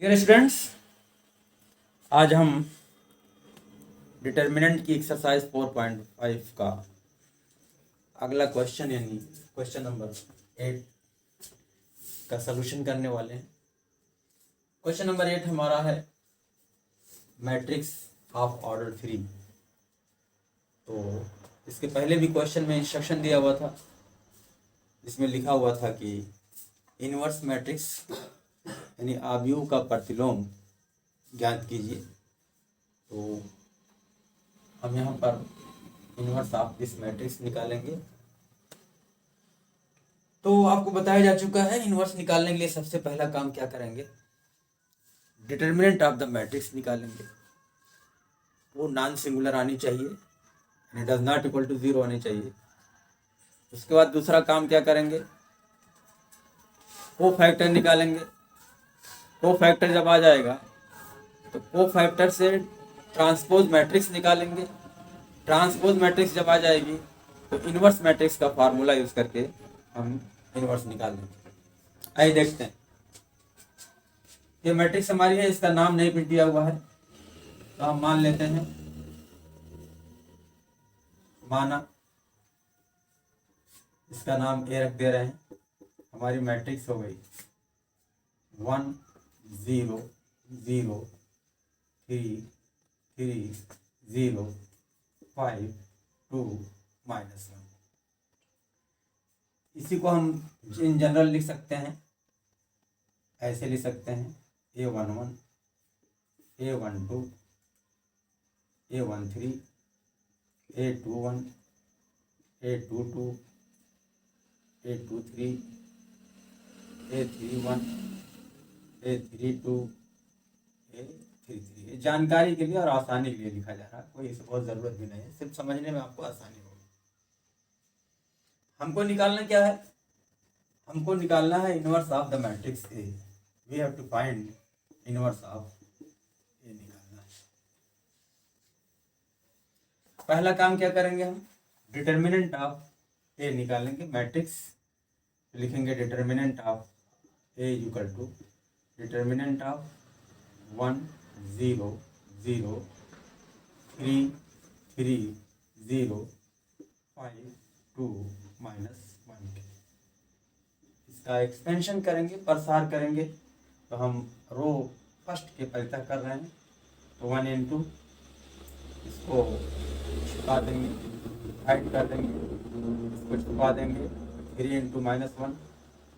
Dear students, आज हम determinant की एक्सरसाइज 4.5 का अगला क्वेश्चन यानी क्वेश्चन नंबर 8 का सलूशन करने वाले हैं। क्वेश्चन नंबर 8 हमारा है मैट्रिक्स ऑफ ऑर्डर 3। तो इसके पहले भी क्वेश्चन में इंस्ट्रक्शन दिया हुआ था जिसमें लिखा हुआ था कि इनवर्स मैट्रिक्स यानी आव्यूह का प्रतिलोम ज्ञात कीजिए। तो हम यहाँ पर इनवर्स ऑफ दिस मैट्रिक्स निकालेंगे। तो आपको बताया जा चुका है इनवर्स निकालने के लिए सबसे पहला काम क्या करेंगे, डिटर्मिनेंट ऑफ द मैट्रिक्स निकालेंगे। वो नॉन सिंगुलर आनी चाहिए, यानी डज नॉट इक्वल टू 0 आनी चाहिए। उसके बाद दूसरा काम क्या करेंगे, को फैक्टर निकालेंगे। को फैक्टर जब आ जाएगा तो को फैक्टर से ट्रांसपोज मैट्रिक्स निकालेंगे। ट्रांसपोज मैट्रिक्स जब आ जाएगी तो इनवर्स मैट्रिक्स का फार्मूला यूज करके हम इनवर्स निकाल देंगे। आइए देखते हैं। ये मैट्रिक्स हमारी है, इसका नाम नहीं प्रिंट दिया हुआ है तो हम मान लेते हैं, माना इसका नाम ए रख दे रहे हैं। हमारी मैट्रिक्स हो गई 1 0 0 3 3 0 5 2 -1। इसी को हम इन जनरल लिख सकते हैं, ऐसे लिख सकते हैं A11 A12 A13 A21 A22 A23 A31 A32 A33। जानकारी के लिए और आसानी के लिए लिखा जा रहा है, कोई इसे बहुत ज़रूरत भी नहीं है, सिर्फ समझने में आपको आसानी होगी। हमको निकालना क्या है, हमको निकालना है inverse of the matrix A. We have to find inverse of A निकालना है। पहला काम क्या करेंगे, हम डिटर्मिनेंट ऑफ ए निकालेंगे। मैट्रिक्स लिखेंगे determinant of A equal to determinant of 1 0 0 3 3 0 5 2 -1 के। इसका एक्सपेंशन करेंगे, प्रसार करेंगे। तो हम रो फर्स्ट के परितः कर रहे हैं तो 1 इंटू इसको छुपा देंगे, हाइड कर देंगे, इसको छुपा देंगे। 3 इंटू -1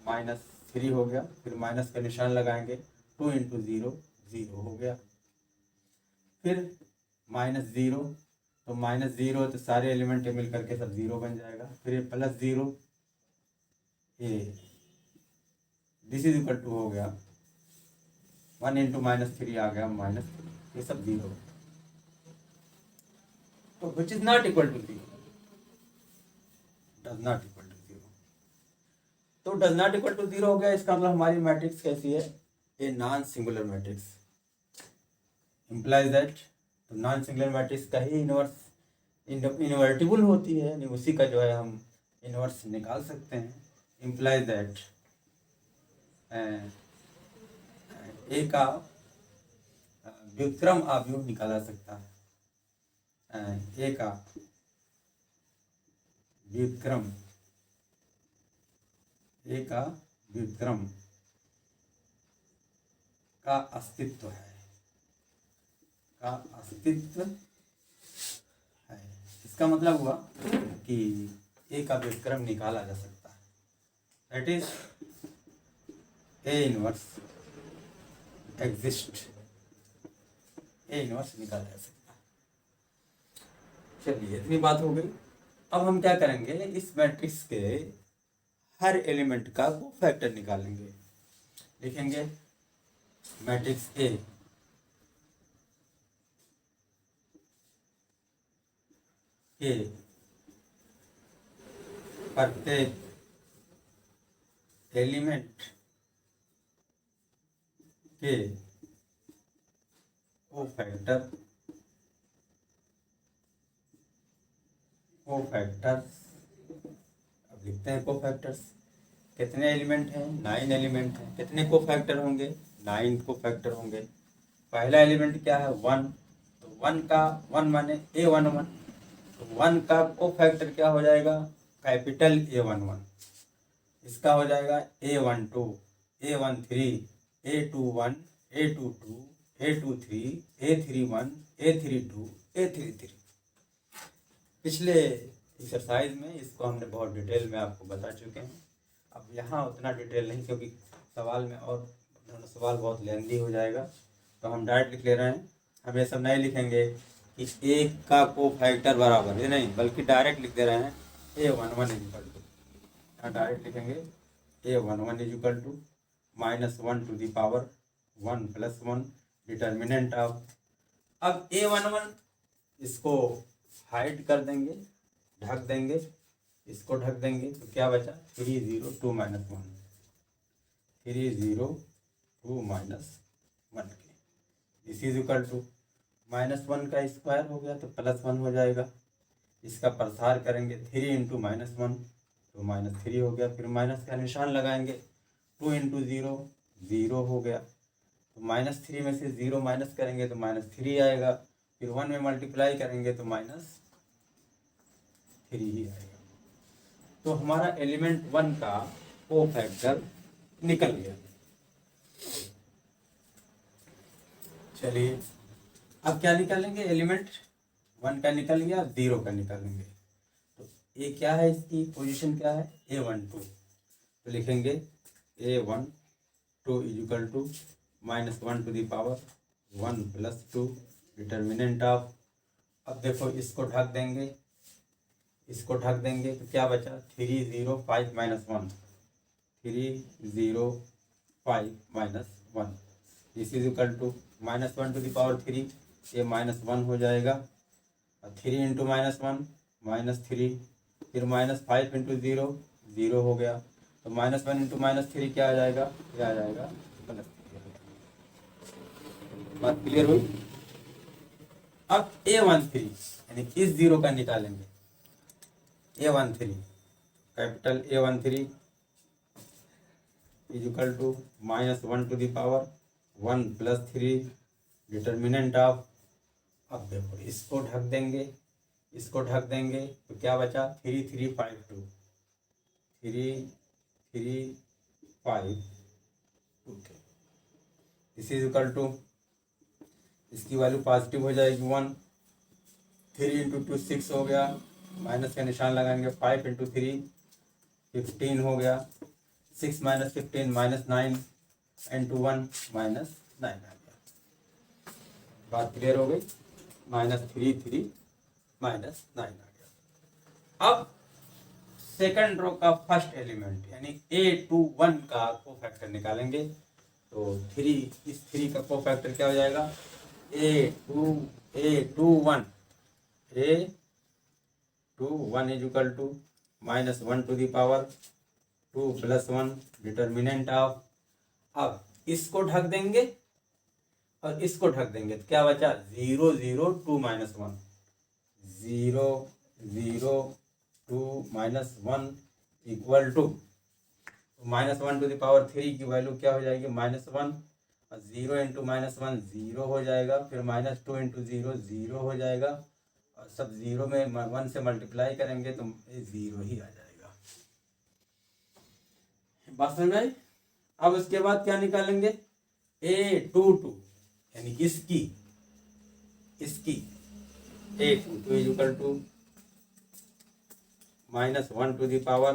-3 हो गया, फिर माइनस का निशान लगाएंगे। 2 इंटू 0 0 हो गया, फिर -0 तो -0 तो सारे एलिमेंट मिल करके सब 0 बन जाएगा। फिर ये +0 ये दिस इज इक्वल टू हो गया 1 इंटू -3 आ गया -3, ये सब 0। तो which is not equal to 0, does not equal to 0। तो डज नॉट इक्वल टू 0 हो गया, इसका मतलब हमारी मैट्रिक्स कैसी है, a non singular matrix. Implies that तो नॉन सिंगुलर मैट्रिक्स का ही इनवर्स इनवर्टिबल होती है, यानी उसी का जो है हम इनवर्स निकाल सकते हैं। इम्प्लाइज दैट ए का व्युत्क्रम आव्यूह निकाला सकता है। ए का व्युत्क्रम, ए का व्युत्क्रम का अस्तित्व है, का अस्तित्व है। इसका मतलब हुआ कि ए का व्युत्क्रम निकाला जा सकता है। That is A inverse exist, A inverse निकाला जा सकता है। चलिए इतनी बात हो गई। अब हम क्या करेंगे, इस मैट्रिक्स के हर एलिमेंट का को फैक्टर निकालेंगे। लिखेंगे मैट्रिक्स ए के प्रत्येक एलिमेंट के कोफैक्टर्स अब लिखते हैं कोफैक्टर्स। कितने एलिमेंट हैं, 9 एलिमेंट हैं। कितने कोफैक्टर होंगे, 9 को फैक्टर होंगे। पहला एलिमेंट क्या है 1, तो 1 का 1 माने A11, तो 1 का को फैक्टर क्या हो जाएगा कैपिटल A11, इसका हो जाएगा A12, A13, A21, A22, A23, A31, A32, A33। पिछले एक्सरसाइज में इसको हमने बहुत डिटेल में आपको बता चुके हैं। अब यहाँ उतना डिटेल नहीं, क्योंकि सवाल में और सवाल बहुत लेंदी हो जाएगा, तो हम डायरेक्ट लिख ले रहे हैं। हम ये सब नहीं लिखेंगे कि एक का को फैक्टर बराबर, ये नहीं, बल्कि डायरेक्ट लिख दे रहे हैं A11 इक्वल टू, यहाँ डायरेक्ट लिखेंगे A11 equal to -1 to the power 1 + 1 determinant of. अब A11 इसको हाइड कर देंगे, ढक देंगे, इसको ढक देंगे, तो क्या बचा 302 - 1, 302 - 1 के दिस इज इक्वल टू -1 का स्क्वायर हो गया तो +1 हो जाएगा। इसका प्रसार करेंगे 3 × -1 तो -3 हो गया, फिर माइनस का निशान लगाएंगे, 2 × 0 0 हो गया, तो -3 में से 0 माइनस करेंगे तो -3 आएगा, फिर 1 में मल्टीप्लाई करेंगे तो -3 ही आएगा। तो हमारा एलिमेंट 1 का को फैक्टर निकल गया। चलिए अब क्या निकालेंगे, एलिमेंट 1 का निकल गया, 0 का निकालेंगे। तो ये क्या है, इसकी पोजीशन क्या है A12, तो लिखेंगे A12 equal to -1 to the power 1 + 2 determinant of. अब देखो इसको ढक देंगे, इसको ढक देंगे, तो क्या बचा 305 - 1, 305 - 1 this is equal to -1 to the power 3, ये -1 हो जाएगा, और 3 × -1 -3, फिर -5 × 0 0 हो गया, तो -1 × -3 क्या आ जाएगा, क्या आ जाएगा +3। बात क्लियर हुई। अब A13 यानी इस 0 का निकालेंगे, A13 capital A13 is equal to -1 to the power 1 + 3 determinant of. अब देखो इसको ढक देंगे, इसको ढक देंगे, तो क्या बचा 3352, 3352 दिस इज इक्वल टू, इसकी वैल्यू पॉजिटिव हो जाएगी 1, 3 × 2 6 हो गया, माइनस का निशान लगाएंगे, 5 × 3 15 हो गया, 6 - 15 -9 × 1 -9 आ गया। बात क्लियर हो गई, -3 -9 आ गया। अब सेकंड रो का फर्स्ट एलिमेंट यानी A21 का को फैक्टर निकालेंगे, तो 3, इस 3 का को फैक्टर क्या हो जाएगा A21 is equal to -1 to the power 2 + 1 determinant of. अब इसको ढक देंगे और इसको ढक देंगे, तो क्या बचा 0 0 2 - 1, 0 0 2 - 1 equal to -1 to the power 3 की वैल्यू क्या हो जाएगी -1, और 0 × -1 0 हो जाएगा, फिर -2 × 0 0 हो जाएगा, और सब 0 में 1 से मल्टीप्लाई करेंगे तो 0 ही आ जाएगा। बात समझ में आई। अब उसके बाद क्या निकालेंगे A22 यानी इसकी A22 is equal to -1 to the power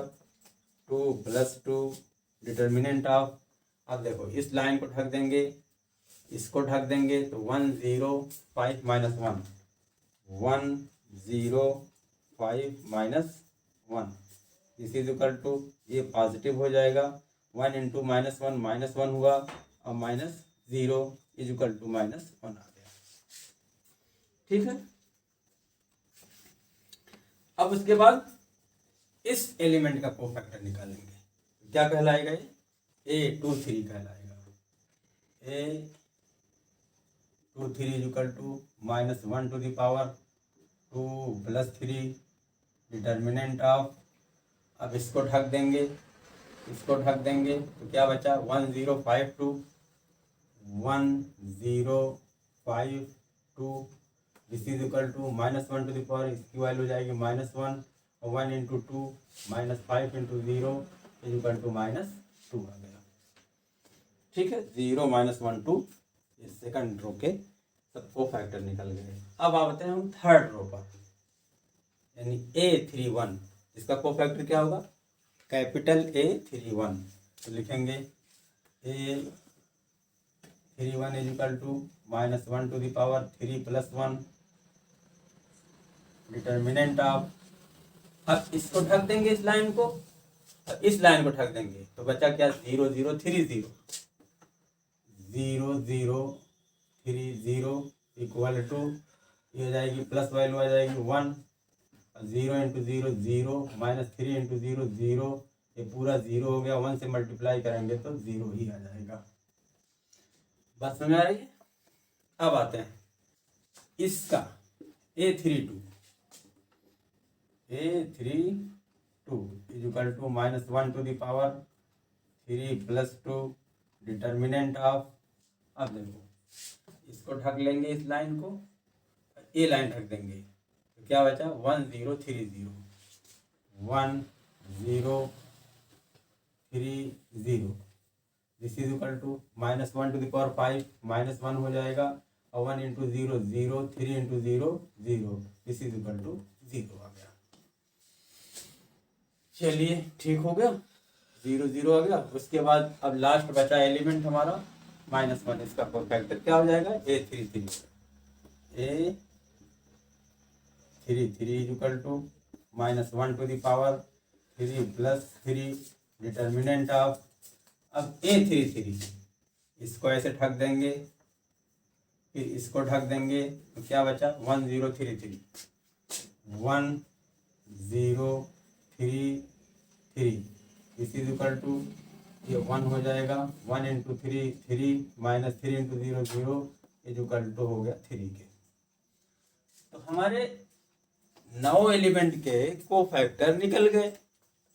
2 + 2 determinant of. अब देखो इस लाइन को ढक देंगे, इसको ढक देंगे, तो 105 - 1 105 - 1 दिस इज इक्वल टू, ये पॉजिटिव हो जाएगा, 1 × -1 हुआ, और -0 इज इक्वल टू -1 आ गया। ठीक है। अब उसके बाद इस एलिमेंट का को फैक्टर निकालेंगे, क्या कहलाएगा ये A23 कहलाएगा। A23 is equal to -1 to the power 2 + 3 determinant of. अब इसको ढक देंगे, तो क्या बचा 1052 1 0 5 2, this is equal to -1 to the power, इसकी वैल्यू हो जाएगी -1 और 1 into 2 -5 into 0 is equal to -2 आ गया। ठीक है, 0 -1 2 इस सेकंड रो के सबको फैक्टर निकल गए। अब आते हैं हम थर्ड रो पर, यानी A31, इसका को फैक्टर क्या होगा, कैपिटल A31, तो लिखेंगे A31 is equal to -1 to the power 3 plus 1, determinant of, अब इसको ढक देंगे इस लाइन को, अब इस लाइन को ढक देंगे तो बचा क्या, 0 0 3 0, 0 0 3 0 इक्वल टू, ये हो जाएगी प्लस वैल्यू आ जाएगी 1, 0 इंटू 0 0, -3 इंटू 0 0, ये पूरा 0 हो गया, 1 से मल्टीप्लाई करेंगे तो 0 ही आ जाएगा। बात समझ आ रही है। अब आते हैं इसका A32 is equal to -1 to the power 3 plus 2, determinant of, अब देखो इसको ढक लेंगे इस लाइन को, ये लाइन ढक देंगे तो क्या बचा 1 0 3 0, 1 0 3 0, this is equal to -1 to the power 5, -1 हो जाएगा और 1 into 0 0, 3 into 0 0, this is equal to 0 आ गया। चलिए ठीक हो गया, 0 0 आ गया। उसके बाद अब लास्ट बचा एलिमेंट हमारा -1, इसका फैक्टर क्या हो जाएगा, A33 is equal to -1 to the power 3 plus 3, determinant of, अब A33 इसको ऐसे ढक देंगे, फिर इसको ढक देंगे तो क्या बचा 1 0 3 3, 1 0 3 3, दिस इज इक्वल टू, ये 1 हो जाएगा, 1 into 3 3, -3 into 0 0 is equal to हो गया 3 के। तो हमारे 9 एलिमेंट के को फैक्टर निकल गए।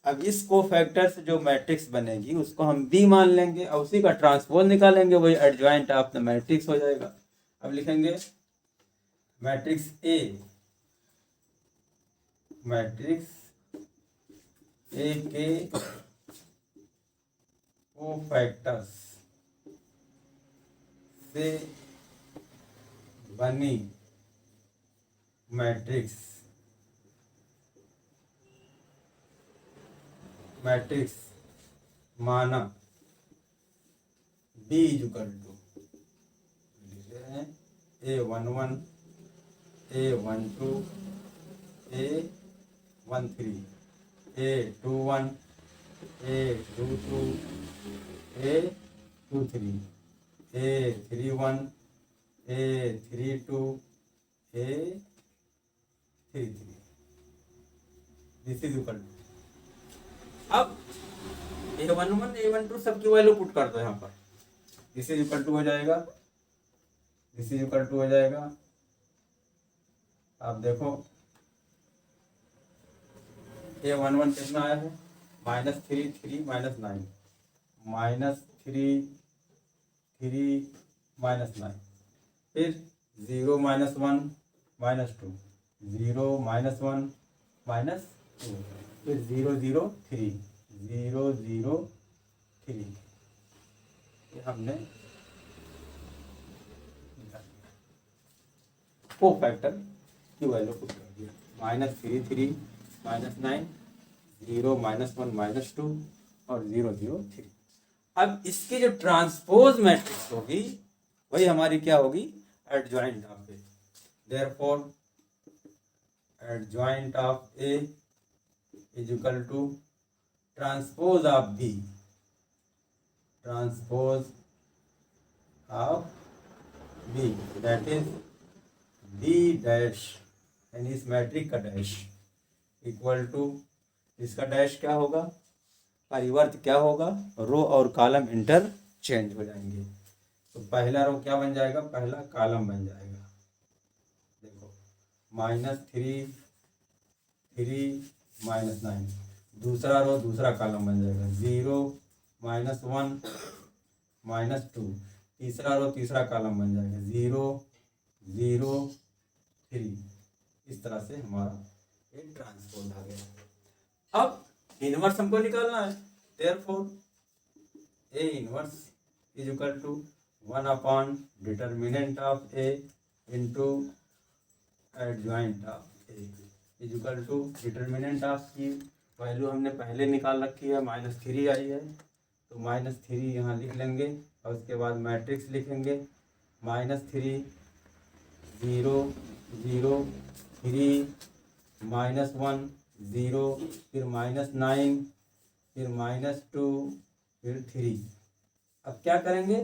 अब इस को फैक्टर से जो मैट्रिक्स बनेगी उसको हम बी मान लेंगे और उसी का ट्रांसपोज निकालेंगे, वही एडजॉइंट ऑफ द मैट्रिक्स हो जाएगा। अब लिखेंगे मैट्रिक्स ए के को फैक्टर्स से बनी मैट्रिक्स माना B is equal to, A11 A12 A13 A21 A22 A23 A31 A32 A33, this is equal to, अब A11 A12 सबकी वैल्यू पुट कर दो यहाँ पर, दिस इज इक्वल टू हो जाएगा, दिस इज इक्वल टू हो जाएगा। आप देखो A11 कितना आया है, -3 3 -9, -3 3 -9, फिर 0 -1 -2, 0 -1 -2, फिर 0 0 3 0 0 3, ये हमने को फैक्टर की वैल्यू पुट कर दिया, -3 3 -9 0 -1 -2 और 0 0 3। अब इसकी जो ट्रांसपोज मैट्रिक्स होगी वही हमारी क्या होगी, adjoint of A, therefore adjoint of A is equal to transpose of B, transpose of B that is B dash, यानी इस मैट्रिक का डैश इक्वल टू, इसका डैश क्या होगा, परिवर्त क्या होगा, रो और कॉलम इंटर चेंज हो जाएंगे। तो पहला रो क्या बन जाएगा, पहला कॉलम बन जाएगा, देखो -3 3 -9, दूसरा रो दूसरा कॉलम बन जाएगा 0 -1 -2, तीसरा रो तीसरा कॉलम बन जाएगा 0 0 3। इस तरह से हमारा एक ट्रांसपोज आ गया। अब इनवर्स हमको निकालना है, therefore A inverse is equal to 1 upon determinant of A into adjoint of A is equal to determinant of की वैल्यू हमने पहले निकाल रखी है, -3 आई है, तो -3 यहाँ लिख लेंगे और उसके बाद मैट्रिक्स लिखेंगे -3 0 0 3 -1 0 फिर -9 फिर -2 फिर 3। अब क्या करेंगे,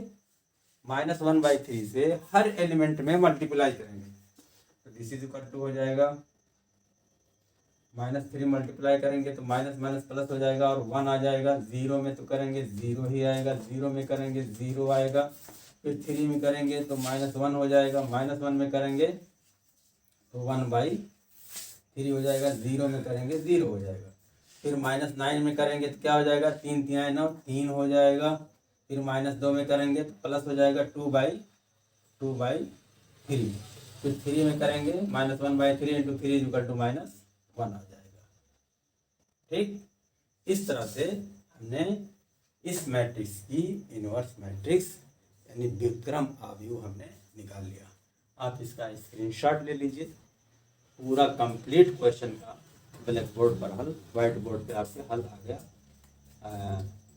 -1/3 से हर एलिमेंट में मल्टीप्लाई करेंगे, तो दिस इज इक्वल टू हो जाएगा -3 मल्टीप्लाई करेंगे तो माइनस माइनस प्लस हो जाएगा और 1 आ जाएगा। 0 में तो करेंगे 0 ही आएगा, 0 में करेंगे 0 आएगा, फिर 3 में करेंगे तो -1 हो जाएगा, -1 में करेंगे तो 1/3 हो जाएगा, 0 में करेंगे 0 हो जाएगा, फिर -9 में करेंगे तो क्या हो जाएगा 3 3 9 3 हो जाएगा, फिर -2 में करेंगे तो प्लस हो जाएगा 2/3, फिर 3 में करेंगे -1/3 इंटू 3 इज इक्वल टू -1 आ जाएगा। ठीक, इस तरह से हमने इस मैट्रिक्स की इनवर्स मैट्रिक्स यानी व्युत्क्रम आव्यूह हमने निकाल लिया। आप इसका स्क्रीनशॉट ले लीजिए, पूरा कंप्लीट क्वेश्चन का ब्लैक बोर्ड पर हल, व्हाइट बोर्ड पे आपके हल आ गया।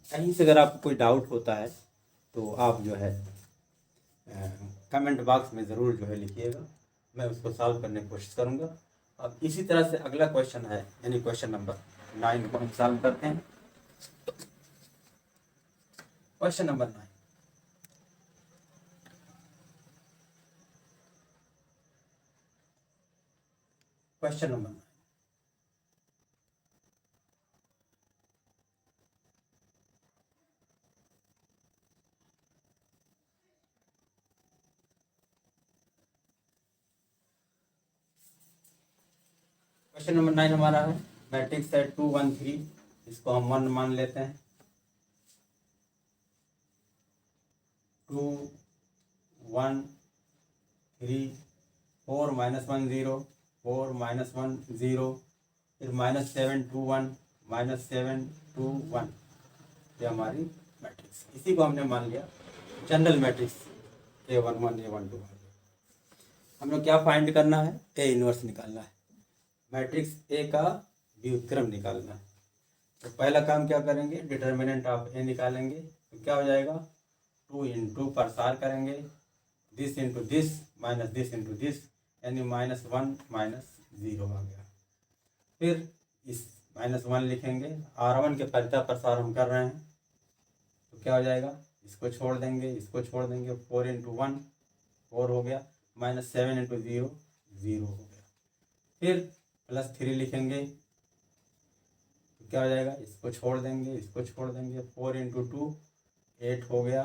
कहीं से अगर आपको कोई डाउट होता है तो आप जो है कमेंट बॉक्स में ज़रूर जो है लिखिएगा, मैं उसको सॉल्व करने की कोशिश करूँगा। अब इसी तरह से अगला क्वेश्चन है यानी क्वेश्चन नंबर 9 को हम सॉल्व करते हैं। Question number 9, question number 9, question number 9 हमारा है मैट्रिक्स है 2 1 3, इसको हम 1 मान लेते हैं। 2 1 3 4 -1 0 4 -1 0 फिर -7 2 1 -7 2 1, ये हमारी मैट्रिक्स। इसी को हमने मान लिया जनरल मैट्रिक्स A11 A12। हम लोग क्या फाइंड करना है, ए इनवर्स निकालना है, मैट्रिक्स ए का व्युत्क्रम निकालना है। तो पहला काम क्या करेंगे, डिटर्मिनेंट ऑफ ए निकालेंगे, तो क्या हो जाएगा 2 इंटू प्रसार करेंगे this into this minus this into this, यानी -1 -0 आ गया। फिर इस -1 लिखेंगे, R1 के परिता प्रसार हम कर रहे हैं तो क्या हो जाएगा, इसको छोड़ देंगे इसको छोड़ देंगे, 4 इंटू 1 4 हो गया, -7 इंटू 0 0 हो गया। फिर +3 लिखेंगे तो क्या हो जाएगा, इसको छोड़ देंगे इसको छोड़ देंगे, 4 इंटू 2 8 हो गया,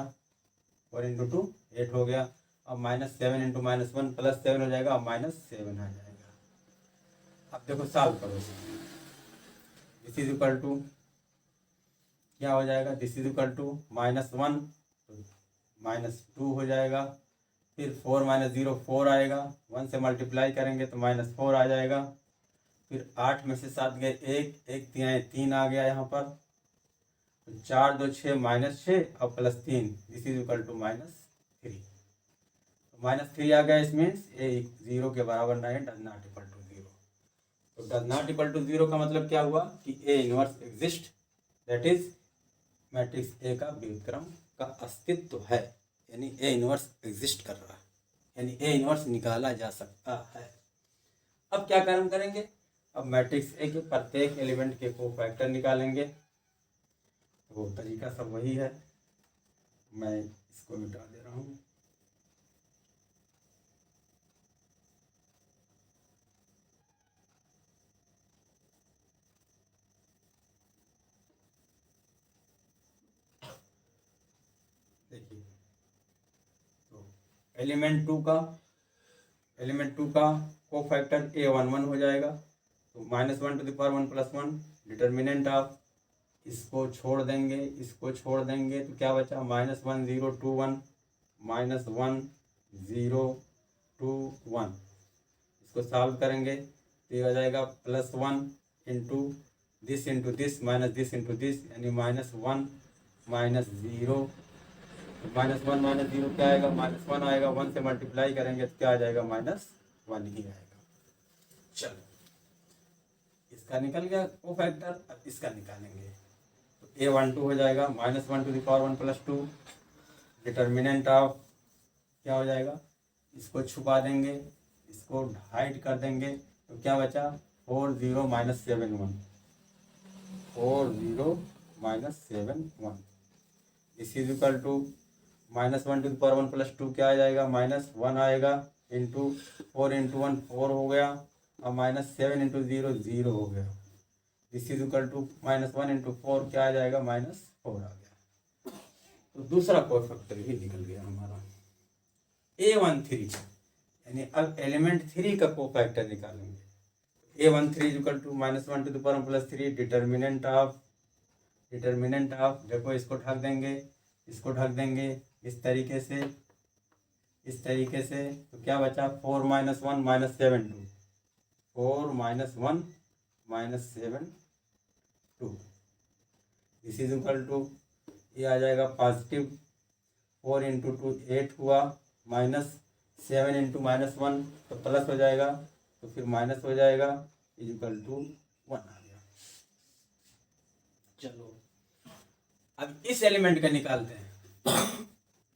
4 इंटू 2 8 हो गया। अब -7 इंटू -1 +7 हो जाएगा, अब -7 आ जाएगा। अब देखो सॉल्व करो, दिस इज इक्वल टू क्या हो जाएगा, दिस इज इक्वल टू -1 -2 हो जाएगा, फिर 4 -0 4 आएगा, 1 से मल्टीप्लाई करेंगे तो -4 आ जाएगा, फिर 8 में से 7 गए 1 1 3 आ गया यहाँ पर, तो 4 2 6 -6 और +3 दिस इज इक्वल टू -3, -3 आ गया। इसमें ए 0 के बराबर नहीं, डज नॉट इक्वल टू 0। तो डज नॉट इक्वल टू 0 का मतलब क्या हुआ कि ए inverse exist, that is matrix A का व्युत्क्रम का अस्तित्व है, यानी ए इनवर्स एग्जिस्ट कर रहा है, यानी ए इनवर्स निकाला जा सकता है। अब क्या काम करेंगे, अब मैट्रिक्स ए के प्रत्येक एलिमेंट के कोफैक्टर निकालेंगे, वो तरीका सब वही है, मैं इसको मिटा दे रहा हूँ। देखिए, तो एलिमेंट 2 का कोफैक्टर A11 हो जाएगा, तो -1 to the power 1 + 1 determinant of, इसको छोड़ देंगे इसको छोड़ देंगे तो क्या बचा, -1 0 2 1 -1 0 2 1। इसको सॉल्व करेंगे तो ये हो जाएगा +1 into this minus this into this, यानी -1 -0। -1 -0 क्या आएगा? -1 आएगा। 1 से मल्टीप्लाई करेंगे तो क्या आ जाएगा? -1 ही आएगा। चलो, इसका निकल गया वो फैक्टर। अब इसका निकालेंगे तो A12 हो जाएगा -1 to the power 1 + 2। Determinant of क्या हो जाएगा? इसको छुपा देंगे, इसको हाइड कर देंगे तो क्या बचा? 40 - 7 1। 40 - 7 1 is equal to -1 to the power 1 + 2 क्या आ जाएगा? -1 आएगा इंटू 4 इंटू 1 4 हो गया, और -7 इंटू 0 0 हो गया। This is equal to -1 into 4 क्या आ जाएगा? -4 आ गया। तो दूसरा कोफैक्टर भी निकल गया हमारा A13, यानी अब एलिमेंट 3 का कोफैक्टर निकालेंगे। A13 is equal to -1 to the power 1 + 3। Determinant of देखो, इसको ढक देंगे, इसको ढक देंगे इस तरीके से, तो क्या बचा? 4 - 1 - 7 2। 4 - 1 - 7 2। दिस इज इक्वल टू ये आ जाएगा पॉजिटिव 4 इंटू 2 8 हुआ, -7 इंटू -1 तो प्लस हो जाएगा, तो फिर माइनस हो जाएगा, इज इक्वल टू 1 आ गया। चलो, अब इस एलिमेंट का निकालते हैं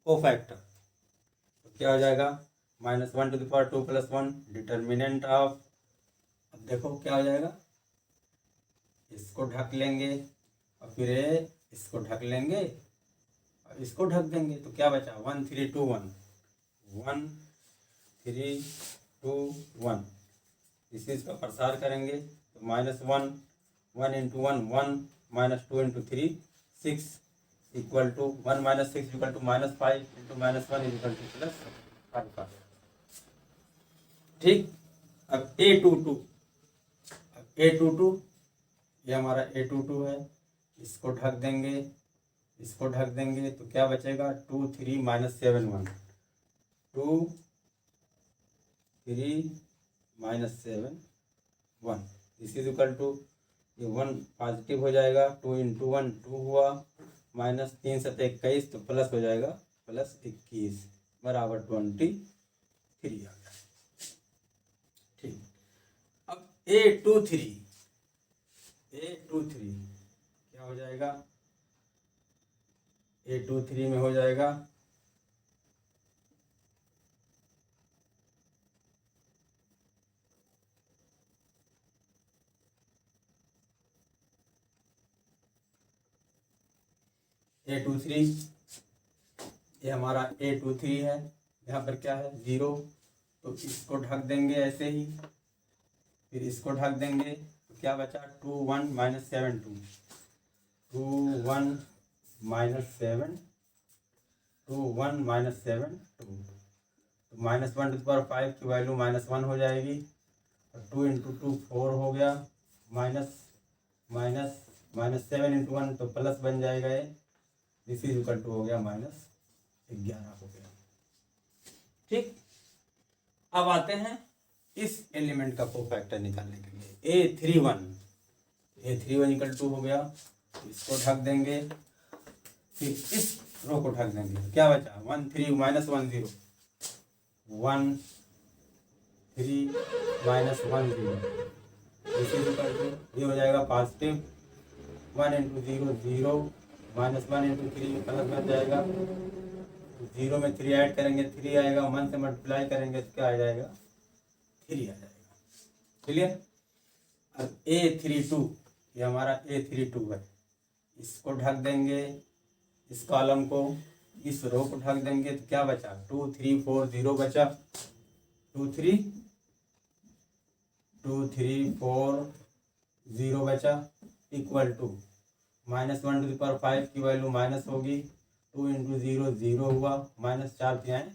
कोफैक्टर। तो क्या हो जाएगा? -1 to the power 2 + 1। Determinant of, अब देखो क्या हो जाएगा? इसको ढक लेंगे और फिर इसको ढक लेंगे और इसको ढक देंगे, तो क्या बचा? 1 3 2 1 1 3 2 1। इस चीज़ का प्रसार करेंगे तो -1 1 into 1 1 -2 into 3 6 equal to 1 - 6 equal to -5 into -1 equal to +5। ठीक। अब A22 ये हमारा A22 है। इसको ढक देंगे तो क्या बचेगा? 2 3 - 7 1 2 3 - 7 1। दिस इज इक्वल टू ये 1 पॉजिटिव हो जाएगा, 2 इंटू 1 2 हुआ, -3 × 7 21 तो प्लस हो जाएगा, +21 बराबर 23 आ गया। ठीक। अब A23 क्या हो जाएगा? A23 में हो जाएगा A23, ये हमारा A23 है। यहाँ पर क्या है? 0, तो इसको ढक देंगे ऐसे ही, फिर इसको ढक देंगे तो क्या बचा? 2 1 - 7 2 2 1 - 7 2 1 - 7 2। तो -1 टू द पावर 5 की वैल्यू -1 हो जाएगी, और 2 इंटू 2 4 हो गया, -7 इंटू 1 तो प्लस बन जाएगा ये। दिस इज इक्वल टू हो गया -11 हो गया। ठीक। अब आते हैं इस एलिमेंट का कोफैक्टर निकालने के लिए। A31 इक्वल टू हो गया, इसको ढक देंगे, फिर इस रो को ढक देंगे, क्या बचा? 1 3 - 1 0 1 3 - 1 0। दिस इज इक्वल टू ये हो जाएगा पॉजिटिव 1 इंटू 0 0 -1 इंटू 3 प्लस बन जाएगा, 0 में 3 ऐड करेंगे 3 आएगा, 1 से मल्टीप्लाई करेंगे तो क्या आ जाएगा? 3 आ जाएगा। क्लियर। अब A32 ये हमारा A32 है। इसको ढक देंगे, इस कॉलम को, इस रो को ढक देंगे तो क्या बचा? 2 3 4 0 बचा, 2 3 4 0 बचा, equal to -1 to the power 5 की वैल्यू माइनस होगी, 2 इंटू 0 0 हुआ, -4 3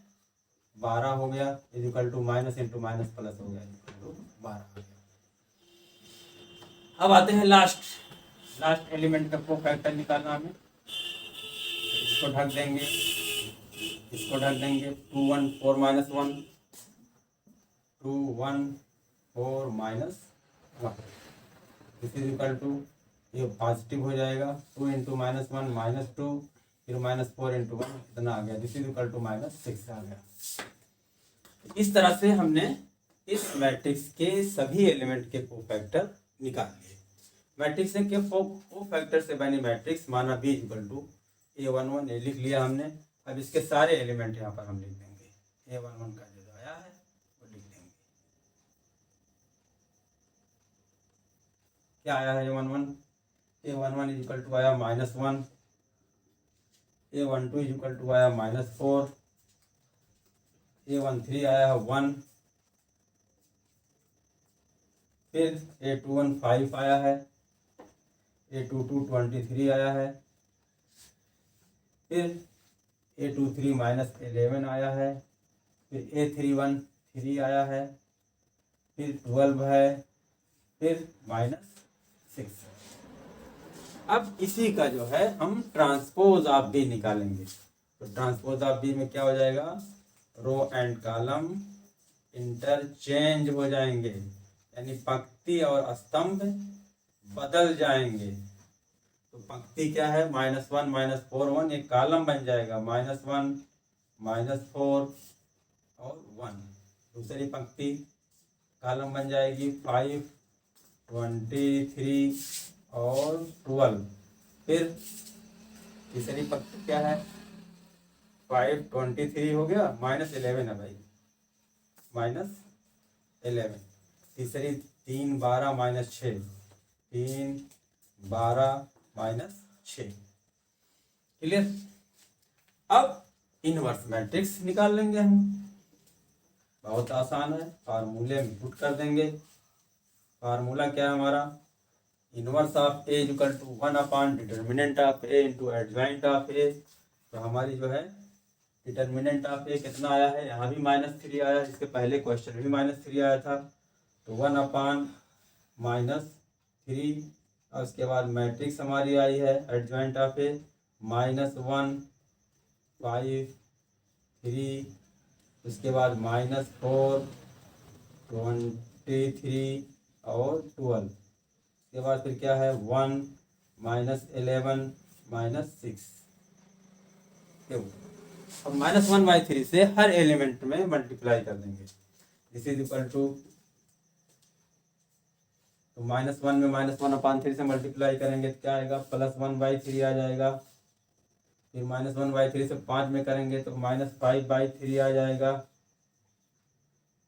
12 हो गया, is equal to minus into minus plus हो गया, 12 आ गया। अब आते हैं लास्ट एलिमेंट का कोफैक्टर निकालना हमें। इसको ढक देंगे, इसको ढक देंगे 2 1 4 -1 2 1 4 -1 दिस इज इक्वल टू, ये पॉजिटिव हो जाएगा 2 इंटू -1 -2 फिर -4 इंटू 1 इतना आ गया, दिस इज इक्वल टू -6 आ गया। इस तरह से हमने इस मैट्रिक्स के सभी एलिमेंट के कोफैक्टर निकाल लिए। मैट्रिक्स के कोफैक्टर से बनी मैट्रिक्स माना B इक्वल टू A11, ये लिख लिया हमने। अब इसके सारे एलिमेंट यहाँ पर हम लिख देंगे, A11 का जो आया है वो लिख देंगे। क्या आया है A11 इज इक्वल टू आया -1, A12 इज इक्वल टू आया -4, A13 आया है 1, फिर A21 5 आया है, A22 23 आया है, फिर A23 -11 आया है, फिर A31 3 आया है, फिर 12 है, फिर -6। अब इसी का जो है हम ट्रांसपोज ऑफ बी निकालेंगे। तो ट्रांसपोज ऑफ बी में क्या हो जाएगा, रो एंड कॉलम इंटरचेंज हो जाएंगे, यानी पंक्ति और स्तंभ बदल जाएंगे। तो पंक्ति क्या है, -1 -4 1, एक कॉलम बन जाएगा -1 -4 और 1। दूसरी पंक्ति कॉलम बन जाएगी 5 23 और 12। फिर तीसरी पंक्ति क्या है, 5 23 हो गया, -11 है भाई, -11। तीसरी 3 12 -6, 3 12 -6। क्लियर। अब इनवर्स मैट्रिक्स निकाल लेंगे हम, बहुत आसान है, फार्मूले में पुट कर देंगे। फार्मूला क्या है हमारा, inverse of A equal to 1 determinant of A into adjoint of A. तो हमारी जो है डिटर्मिनेंट ऑफ ए कितना आया है, यहाँ भी -3 आया, इसके पहले क्वेश्चन भी -3 आया था। तो 1/-3, और उसके बाद मैट्रिक्स हमारी आई है एडजॉइंट ऑफ ए -1 5 3, उसके बाद -4 23 और 12, उसके बाद फिर क्या है 1 -11 -6। अब -1/3 से हर एलिमेंट में मल्टीप्लाई कर देंगे, दिस इज इक्वल टू, तो -1 में -1/3 से मल्टीप्लाई करेंगे तो क्या आएगा, +1/3 आ जाएगा। फिर -1/3 से 5 में करेंगे तो -5/3 आ जाएगा।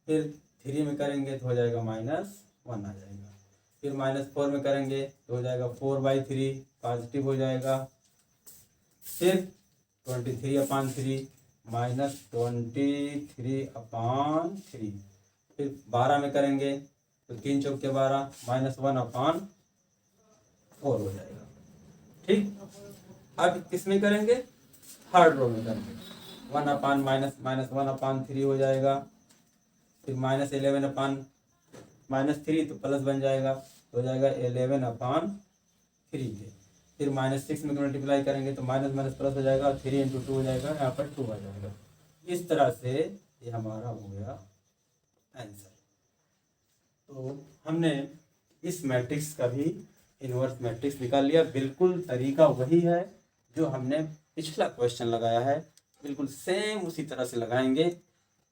फिर 3 में करेंगे तो हो जाएगा -1 आ जाएगा। फिर -4 में करेंगे तो हो जाएगा 4/3 पॉजिटिव हो जाएगा। फिर 23/3 -23/3। फिर 12 में करेंगे तो 3 चौके 12 -1/4 हो जाएगा। ठीक, अब किस में करेंगे, थर्ड रो में करेंगे, 1/-1/3 हो जाएगा। फिर -11/-3 तो प्लस बन जाएगा, तो हो जाएगा 11/3 के। फिर -6 में मल्टीप्लाई करेंगे तो माइनस प्लस हो जाएगा, 3 इंटू 2 हो जाएगा, यहाँ पर 2 आ जाएगा। इस तरह से ये हमारा हो गया आंसर। तो हमने इस मैट्रिक्स का भी इनवर्स मैट्रिक्स निकाल लिया। बिल्कुल तरीका वही है जो हमने पिछला क्वेश्चन लगाया है, बिल्कुल सेम उसी तरह से लगाएंगे।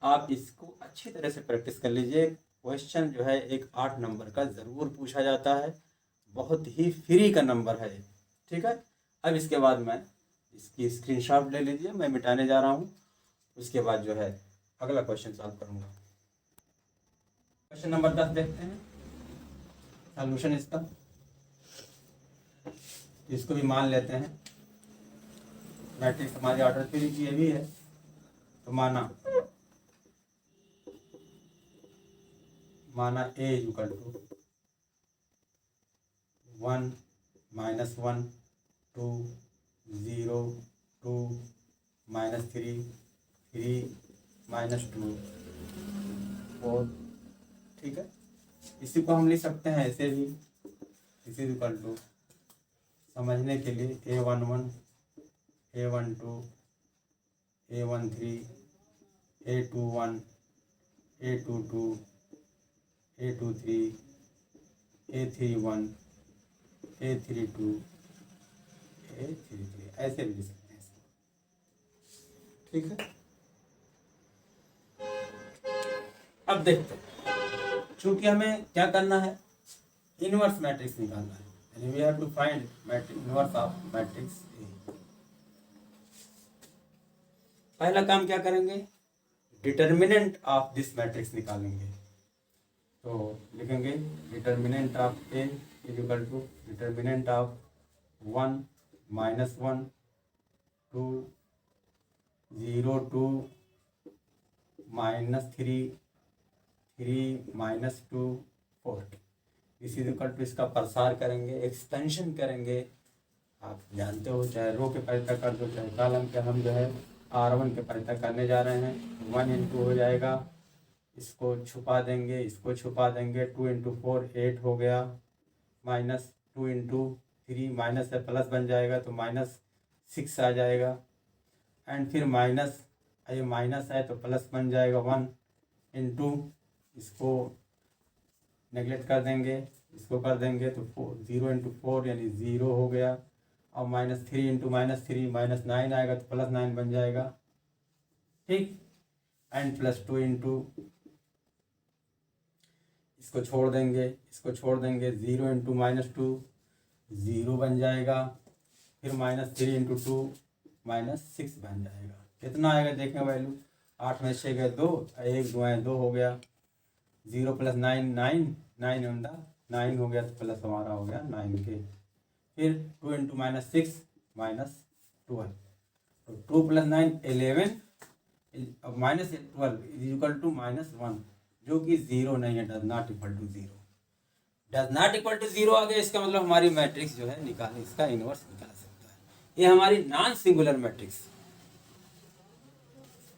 आप इसको अच्छी तरह से प्रैक्टिस कर लीजिए। क्वेश्चन जो है एक 8 नंबर का ज़रूर पूछा जाता है, बहुत ही फ्री का नंबर है, ठीक है। अब इसके बाद मैं इसकी स्क्रीनशॉट ले लीजिए, मैं मिटाने जा रहा हूँ। उसके बाद जो है अगला क्वेश्चन सॉल्व करूँगा। क्वेश्चन नंबर 10 देखते हैं सॉल्यूशन इसका। इसको भी मान लेते हैं, मैट्रिक्स हमारी ऑर्डर 3 की ये भी है। तो माना A इक्वल टू 1 -1 2 0 2 -3 3 -2 4, ठीक है। इसी को हम लिख सकते हैं ऐसे भी, इसी इक्वल टू समझने के लिए A11 A12 A13, A21, A22, A23, A31, A32, A33, ऐसे भी लिख सकते हैं इसको। ठीक है, अब देखते हैं, चूंकि हमें क्या करना है, इनवर्स मैट्रिक्स निकालना है, यानी we have to find inverse of matrix A. पहला काम क्या करेंगे, डिटर्मिनेंट ऑफ दिस मैट्रिक्स निकालेंगे। तो लिखेंगे determinant of A is equal to determinant of 1 -1 2 0 2 -3 3 -2 4। इस इज इक्वल टू इसका प्रसार करेंगे, एक्सपेंशन करेंगे। आप जानते हो, चाहे रो के परिता कर दो, चाहे कॉलम के, हम जो है R1 के परिता करने जा रहे हैं। 1 इंटू हो जाएगा, इसको छुपा देंगे, इसको छुपा देंगे, 2 इंटू 4 8 हो गया, -2 इंटू 3 माइनस से प्लस बन जाएगा तो -6 आ जाएगा। एंड फिर माइनस, ये माइनस है तो प्लस बन जाएगा 1 इंटू, इसको नेगलेक्ट कर देंगे, इसको कर देंगे तो 0 इंटू 4 यानी 0 हो गया। और -3 इंटू -3 -9 आएगा तो +9 बन जाएगा। ठीक, एंड +2 इंटू, इसको छोड़ देंगे, इसको छोड़ देंगे, 0 इंटू -2 0 बन जाएगा। फिर -3 इंटू 2 -6 बन जाएगा। कितना आएगा देखें वैल्यू, 8 में 6 गए 2, 1 2 2 हो गया। 0 + 9 9 9 होगा 9 हो गया तो प्लस हमारा हो गया 9 के। फिर 2 इंटू -6 -12, तो 2 + 9 11, अब -12 इज इक्वल टू -1, जो कि 0 नहीं है, does not equal to 0। Does not equal to 0 आ गया, इसका मतलब हमारी मैट्रिक्स जो है निकाल, इसका इनवर्स निकाल सकता है। ये हमारी non singular matrix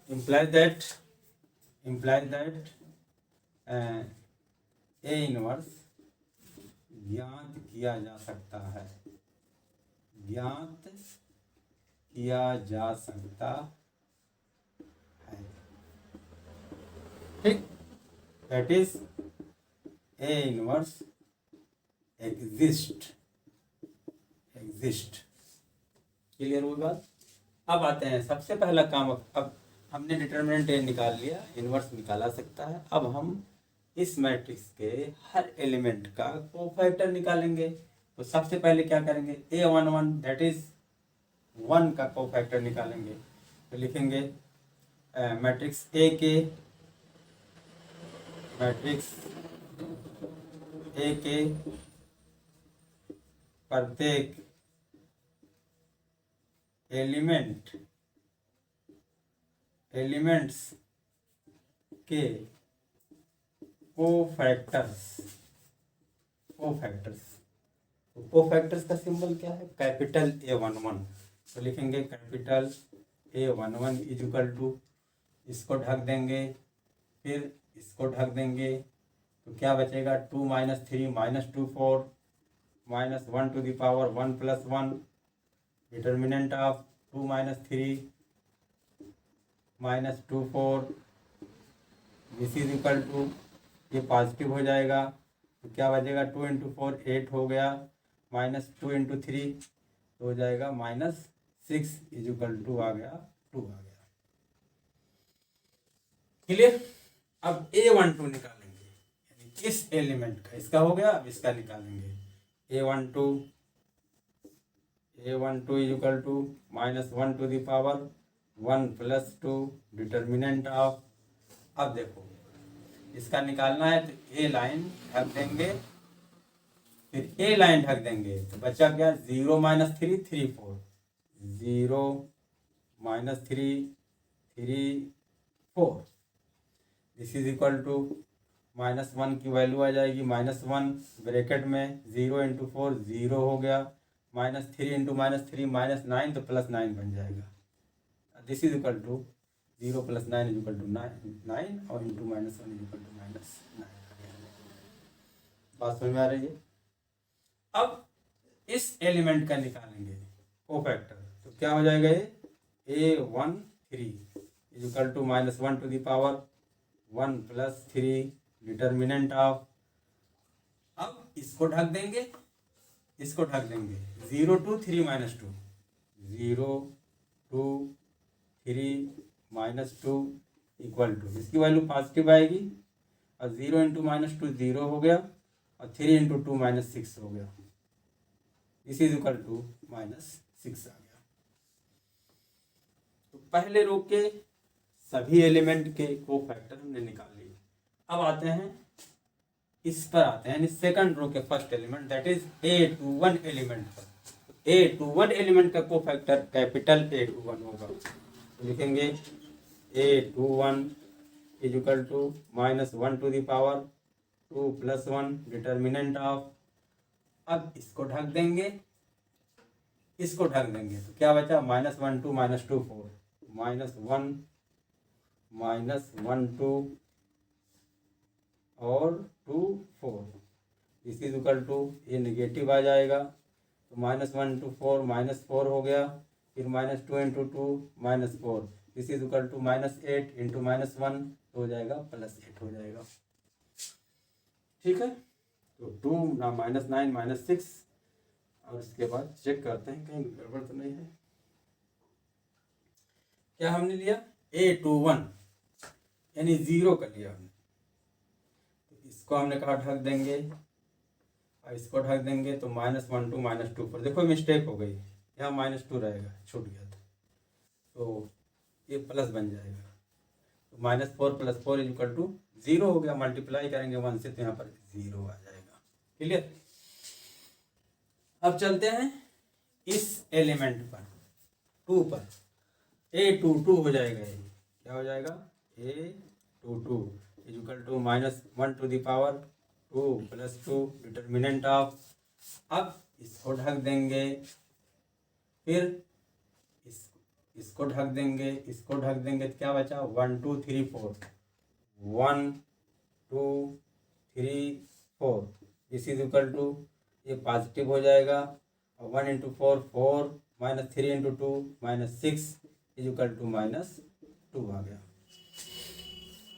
implies that A inverse ज्ञात किया जा सकता है, ज्ञात किया जा सकता है। ठीक, that is A inverse exist. Clear हुई बात। अब आते हैं सबसे पहला काम, अब हमने डिटर्मिनेंट ए निकाल लिया, इनवर्स निकाला सकता है। अब हम इस मैट्रिक्स के हर एलिमेंट का कोफैक्टर निकालेंगे। तो सबसे पहले क्या करेंगे, A11 दैट इज 1 का कोफैक्टर निकालेंगे। तो लिखेंगे मैट्रिक्स ए के प्रत्येक एलिमेंट्स के कोफैक्टर्स का सिंबल क्या है, कैपिटल A11। तो लिखेंगे capital A11 is equal to, इसको ढक देंगे, फिर इसको ढक देंगे, तो क्या बचेगा, 2 - 3 -2 4 -1 to the power 1 + 1, determinant of 2 - 3 -2 4, this is equal to, ये पॉजिटिव हो जाएगा तो क्या बचेगा, 2 इंटू 4 8 हो गया, -2 इंटू 3 तो हो जाएगा -6 इज इक्वल टू आ गया 2 आ गया। क्लियर। अब A12 निकालेंगे, यानी इस एलिमेंट का, इसका हो गया, अब इसका निकालेंगे। A12 is equal to -1 to the power 1 + 2, determinant of, अब देखो इसका निकालना है तो ए लाइन ढक देंगे, फिर ए लाइन ढक देंगे, तो बचा क्या, 0 - 3 3 4, 0 - 3 3 4, दिस इज इक्वल टू -1 की वैल्यू आ जाएगी, -1 ब्रैकेट में 0 इंटू 4 0 हो गया, -3 इंटू -3 -9 तो +9 बन जाएगा। This is equal to 0 + 9 is equal to 9 और इंटू -1 इज इक्वल टू -9। बात समझ में आ रही है। अब इस एलिमेंट का निकालेंगे कोफैक्टर, तो क्या हो जाएगा, ये A13 3 is equal to -1 to the power 1 plus 3 determinant of, अब इसको ढक देंगे, इसको ढक देंगे 0 to 3 - 2, 0 to 3 - 2 इक्वल टू, इसकी वैल्यू पॉजिटिव आएगी और 0 इंटू -2 0 हो गया और 3 इंटू 2 -6 हो गया, दिस इज इक्वल टू -6 आ गया। तो पहले रो के सभी एलिमेंट के कोफैक्टर हमने निकाल लिए। अब आते हैं इस पर, आते हैं सेकंड रो के first element that is A21 element पर। A21 एलिमेंट का कोफैक्टर कैपिटल A21 होगा, तो लिखेंगे A21 is equal to -1 to the power 2 plus 1 determinant of, अब इसको ढक देंगे, इसको ढक देंगे तो क्या बचा -1 2 -2 4, -1 2 और 2 4, दिस इज इक्वल टू, ये निगेटिव आ जाएगा तो -1 to 4 -4 हो गया, फिर -2 into 2 -4, this is equal to -8 into -1 तो हो जाएगा +8 हो जाएगा। ठीक है, तो 2 ना -9 -6, और इसके बाद चेक करते हैं कहीं गड़बड़ तो नहीं है। क्या हमने लिया A21 यानी 0 कर लिया हमने, तो इसको हमने कहा ढक देंगे और इसको ढक देंगे तो -1 2 -2 पर देखो मिस्टेक हो गई, यहाँ -2 रहेगा, छूट गया था तो ये प्लस बन जाएगा, तो -4 + 4 इज इक्वल टू 0 हो गया, मल्टीप्लाई करेंगे 1 से तो यहाँ पर 0 आ जाएगा। क्लियर। अब चलते हैं इस एलिमेंट पर 2 पर, A22 हो जाएगा, ये क्या हो जाएगा A22 is equal to -1 to the power 2 plus 2 determinant of, अब इसको ढक देंगे, फिर इसको ढक देंगे, इसको ढक देंगे तो क्या बचा 1 2 3 4, 1 2 3 4, दिस इज इक्वल टू, ये पॉजिटिव हो जाएगा और 1 into 4 4 -3 into 2 -6 is equal to -2 आ गया।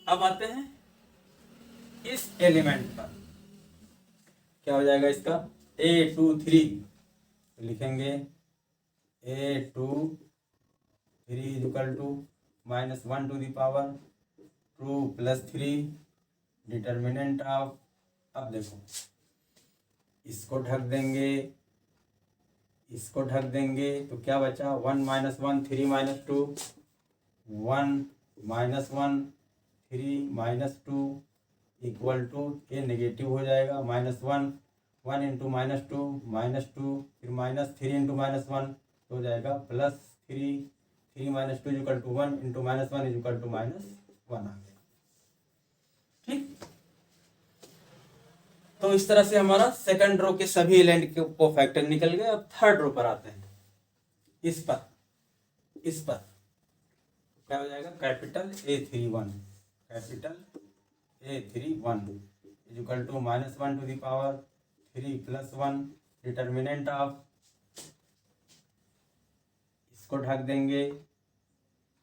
अब आते हैं इस एलिमेंट पर, क्या हो जाएगा इसका A23, तो लिखेंगे A23 is equal to -1 to the power 2 plus 3 determinant of, अब देखो इसको ढक देंगे, इसको ढक देंगे तो क्या बचा 1 - 1 3 - 2, 1 -1 3 -2 इक्वल टू, ये नेगेटिव हो जाएगा -1 1 इंटू -2 -2, फिर -3 इंटू -1 तो हो जाएगा +3 3 - 2 equal to 1 into -1 is equal to -1 आ गया। ठीक, तो इस तरह से हमारा सेकंड रो के सभी एलिमेंट के कोफैक्टर निकल गए। अब थर्ड रो पर आते हैं, इस पर, इस पर क्या हो जाएगा capital A31, capital A31 is equal to -1 to the power 3 plus 1 determinant of, इसको ढक देंगे,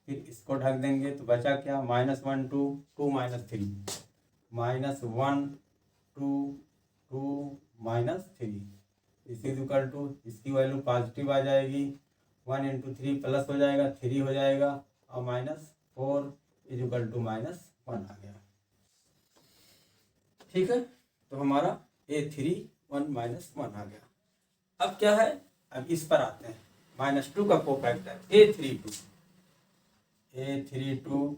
फिर इसको ढक देंगे तो बचा क्या -1 2 2 -3, -1 2 2 -3, इस इज इक्वल टू, इसकी वैल्यू पॉजिटिव आ जाएगी, 1 इंटू 3 प्लस हो जाएगा 3 हो जाएगा और -4 इज इक्वल टू -1 आ गया। ठीक है, तो हमारा A31 -1 आ गया। अब क्या है, अब इस पर आते हैं, -2 का cofactor A32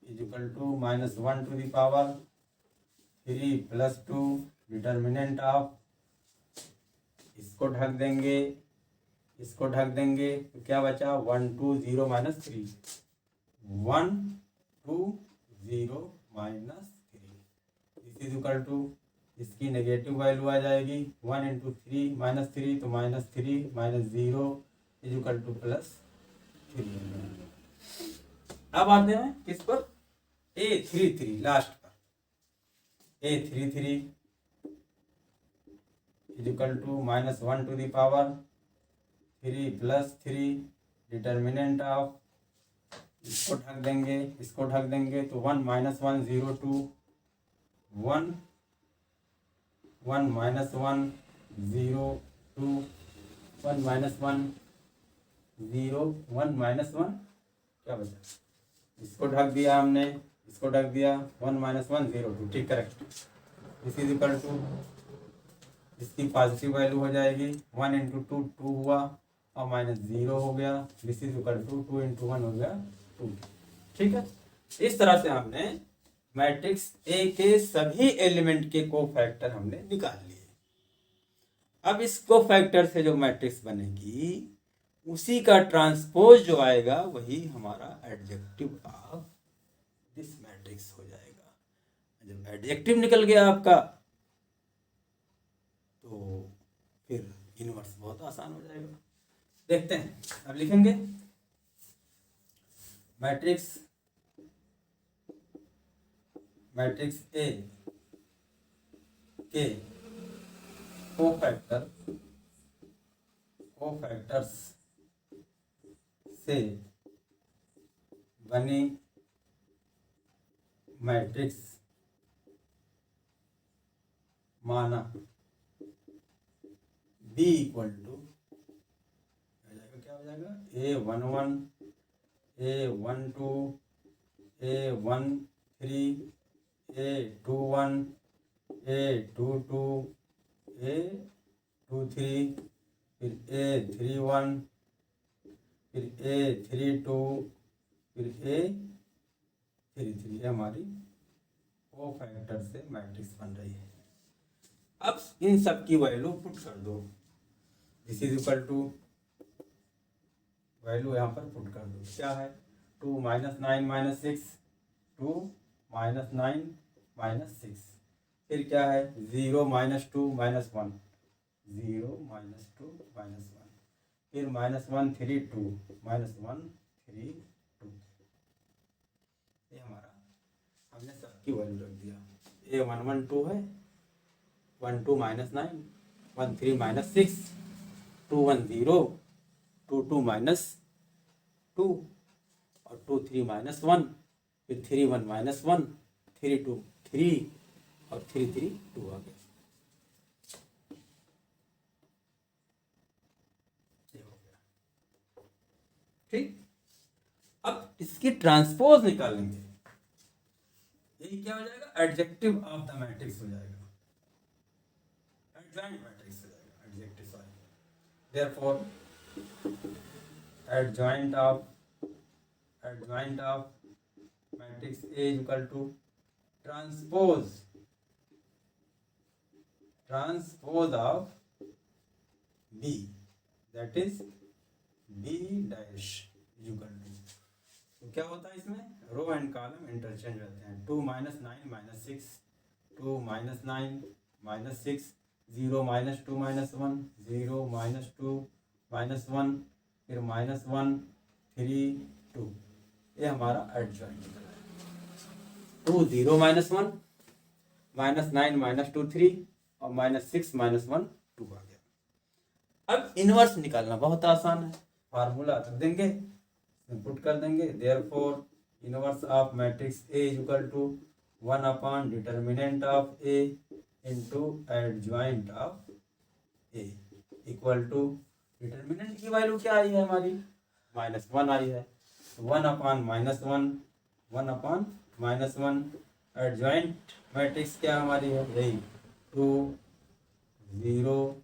is equal to -1 to the power 3 plus 2 determinant of, इसको ढक देंगे, इसको ढक देंगे तो क्या बचा 1 2 0 -3, 1 2 0 -3, दिस इज इक्वल टू, इसकी नेगेटिव वैल्यू आ जाएगी 1 इंटू 3 -3 तो -3 -0 इज इक्वल टू +3। अब आते हैं किस पर A33 लास्ट पर, A33 is equal to -1 to the power 3 plus 3 determinant of, इसको ढक देंगे, इसको ढक देंगे, तो 1 -1 0 2 1 1 -1 0 2 1 -1 0 1 -1 क्या बचा, इसको ढक दिया हमने, इसको ढक दिया, 1 -1 0 2, ठीक correct. This is equal to, इसकी पॉजिटिव वैल्यू हो जाएगी, 1 × 2 2 हुआ और -0 हो गया, दिस इज इक्वल टू 2 × 1 हो गया 2, ठीक है। इस तरह से हमने मैट्रिक्स ए के सभी एलिमेंट के कोफैक्टर हमने निकाल लिए। अब इस कोफैक्टर से जो मैट्रिक्स बनेगी उसी का ट्रांसपोज जो आएगा वही हमारा एडजेक्टिव ऑफ दिस मैट्रिक्स हो जाएगा। जब एडजेक्टिव निकल गया आपका तो फिर इनवर्स बहुत आसान हो जाएगा। देखते हैं, अब लिखेंगे मैट्रिक्स ए के कोफैक्टर्स से बनी मैट्रिक्स माना B इक्वल टू क्या हो जाएगा, A11 A12 A13 A21 A22 A23 फिर A31 फिर A32 फिर A33, हमारी कोफैक्टर से मैट्रिक्स बन रही है। अब इन सब की वैल्यू पुट कर दो, this is equal to, value यहाँ पर पुट कर दो, क्या है 2 - 9 - 6 2 - 9 - 6, फिर क्या है 0 - 2 - 1 0 - 2 - 1, फिर -1 3 2 -1 3 2, ये हमारा हमने सबकी वैल्यू रख दिया। A11 2 है, 1 2 - 9 1 3 - 6 2 1 0 2 2 - 2 और 2 3 - 1 फिर 3 1 - 1 3 2 3 और 3 3 2 आ गया, ये हो गया, ठीक। अब इसकी ट्रांसपोज निकालेंगे, यही क्या हो जाएगा, एडजेक्टिव ऑफ द मैट्रिक्स हो जाएगा, एडजॉइंट मैट्रिक्स हो जाएगा, adjective sorry, therefore adjoint of matrix A is equal to transpose of B, that is B dash is equal to, तो क्या होता है इसमें, रो एंड कॉलम इंटरचेंज रहते हैं, 2 - 9 - 6 2 - 9 - 6 0 - 2 - 1 0 - 2 - 1 फिर -1 3 2, ये हमारा एडजॉइंट निकल रहा है। 2 0 - 1 -9 - 2 3 और -6 - 1 2 आ गया। अब इनवर्स निकालना बहुत आसान है, फार्मूला रख देंगे, पुट कर देंगे, therefore inverse of matrix A is equal to 1 determinant of A into adjoint of A equal to, determinant की वैल्यू क्या आई है हमारी, -1 आई है, 1/-1 एडजॉइंट मैट्रिक्स क्या हमारी है, यही 2 0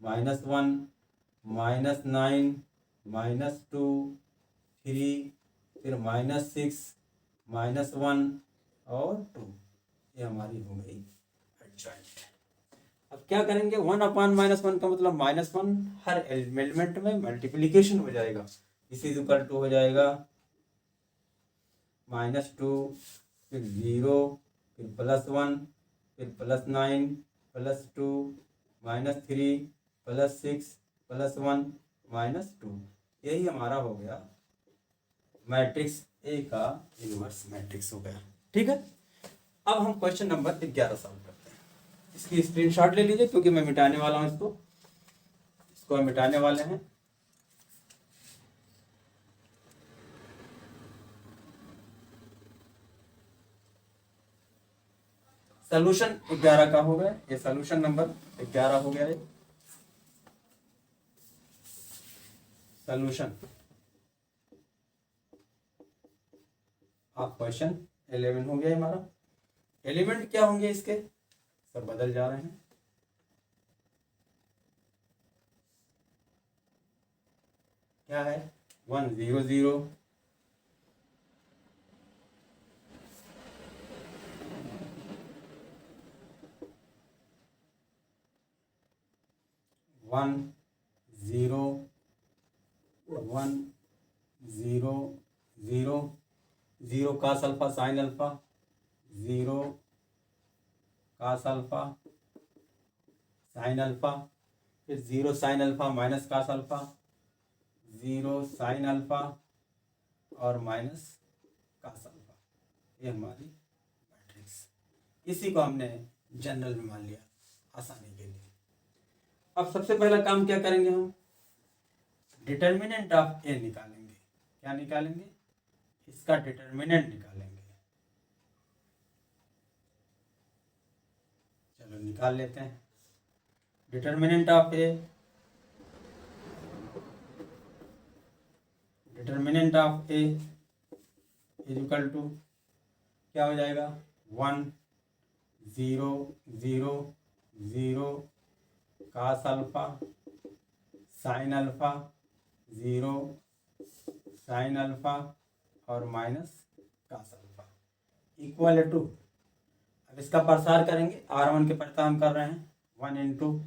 -1 -9 -2 3 फिर -6 -1 और 2, ये हमारी हो गई एडजॉइंट। अब क्या करेंगे, 1/-1 का मतलब -1 हर एलिमेंट में मल्टीप्लिकेशन हो जाएगा, इसी इक्वल टू हो जाएगा -2 फिर 0 फिर +1 फिर +9 +2 -3 +6 +1 -2, यही हमारा हो गया मैट्रिक्स ए का इनवर्स मैट्रिक्स हो गया, ठीक है। अब हम क्वेश्चन नंबर 11 सॉल्व करते हैं, इसकी स्क्रीनशॉट ले लीजिए क्योंकि मैं मिटाने वाला हूँ, इसको हम मिटाने वाले हैं। सोल्यूशन 11 का हो गया, ये सोल्यूशन नंबर 11 हो गया है। सोल्यूशन आप क्वेश्चन 11 हो गया हमारा। एलिमेंट क्या होंगे इसके, सब बदल जा रहे हैं। क्या है 1 0 0 1 0 1 0 0 0 cos alpha sine alpha, 0 cos alpha sine alpha, फिर 0 sine alpha minus cos alpha, 0 sine alpha और माइनस कास अल्फा। ये हमारी मैट्रिक्स, इसी को हमने जनरल में मान लिया आसानी के लिए। अब सबसे पहला काम क्या करेंगे हम, डिटर्मिनेंट ऑफ ए निकालेंगे। क्या निकालेंगे, इसका डिटर्मिनेंट निकालेंगे। चलो निकाल लेते हैं determinant of A. Determinant of A is equal to क्या हो जाएगा, 1 0 0 0 cos alpha sine alpha, 0 sine alpha और minus cos alpha equal to, अब इसका प्रसार करेंगे, R1 के प्रता हम कर रहे हैं 1 इंटू,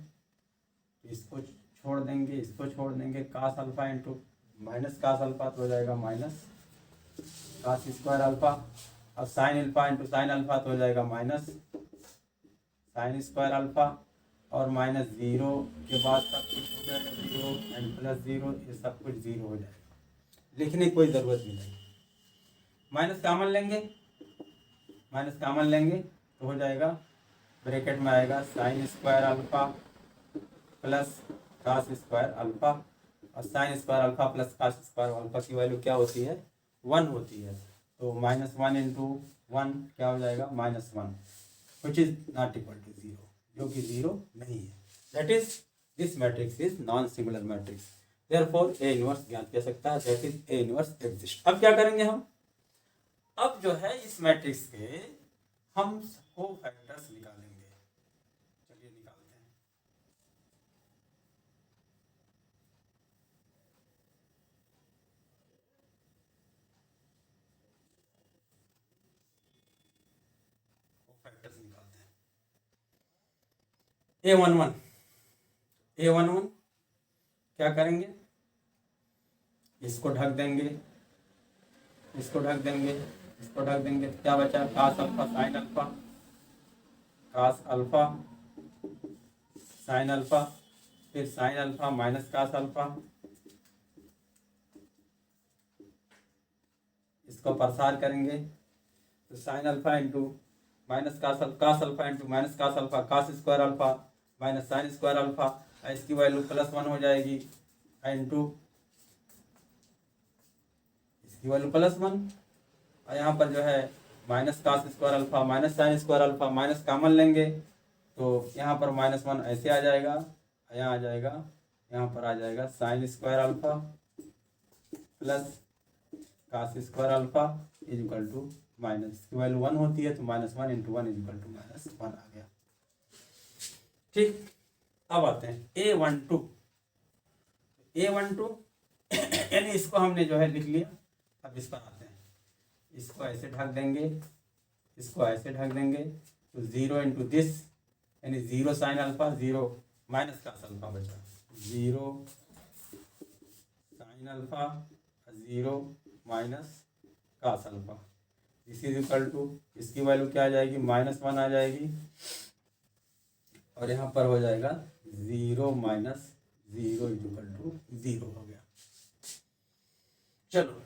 इसको छोड़ देंगे, इसको छोड़ देंगे, cos alpha into minus cos alpha तो हो जाएगा माइनस कास स्क्वायर अल्फा, और sine alpha into sine alpha तो हो जाएगा माइनस साइन स्क्वायर अल्फा, और माइनस 0 के बाद सब कुछ हो जाएगा 0 एंड प्लस 0, ये सब कुछ 0 हो जाएगा, लिखने की कोई ज़रूरत नहीं। माइनस कामन लेंगे, माइनस कामन लेंगे तो हो जाएगा, ब्रैकेट में आएगा sine square alpha plus cos square alpha, और sine square alpha plus cos square alpha की वैल्यू क्या होती है, 1 होती है। तो -1 इंटू 1 क्या हो जाएगा, -1, which is not equal to 0, जो कि 0 नहीं है। That is this matrix is non singular matrix, therefore A inverse ज्ञात कर सकता है, that is A inverse exist. अब क्या करेंगे हम, अब जो है इस मैट्रिक्स के हम को फैक्टर्स निकालेंगे। चलिए निकालते हैं। फैक्टर्स निकालते हैं। A11 क्या करेंगे, इसको ढक देंगे, इसको ढक देंगे, इसको ढक देंगे, क्या बचा, cos alpha sine alpha, cos alpha sine alpha, फिर sine alpha minus cos alpha, इसको प्रसार करेंगे तो sine alpha into minus cos alpha into minus cos alpha, cos square alpha minus sine square alpha, इसकी वैल्यू +1 हो जाएगी, into इसकी value +1, और यहाँ पर जो है minus cos square alpha minus sine square alpha, minus common लेंगे तो यहाँ पर -1 ऐसे आ जाएगा, यहाँ आ जाएगा, यहाँ पर आ जाएगा sine square alpha plus cos square alpha is equal to minus की वैल्यू 1 होती है तो -1 इंटू 1 इज इक्वल टू -1 आ गया। ठीक, अब आते हैं A12 यानी इसको हमने जो है लिख लिया। अब इस पर आते हैं, इसको ऐसे ढक देंगे, इसको ऐसे ढक देंगे तो 0 इंटू दिस यानी 0 sine alpha, 0 minus cos alpha बचा, 0 sine alpha 0 minus cos alpha, this is equal to, इसकी वैल्यू क्या आ जाएगी, -1 आ जाएगी, और यहाँ पर हो जाएगा 0 माइनस 0 इज इक्वल टू 0 हो गया। चलो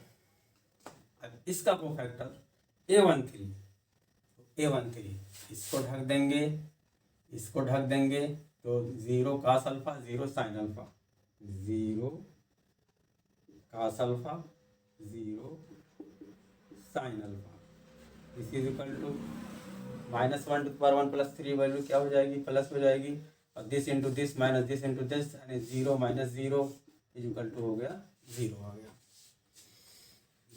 अब इसका कोफैक्टर A13 इसको ढक देंगे, इसको ढक देंगे तो 0 cos alpha 0 sine alpha, 0 cos alpha 0 sine alpha, this is equal to -1 plus 3 value क्या हो जाएगी, प्लस हो जाएगी, और this into this minus this into this, यानी 0 माइनस 0 इज इक्वल टू हो गया 0 आ गया।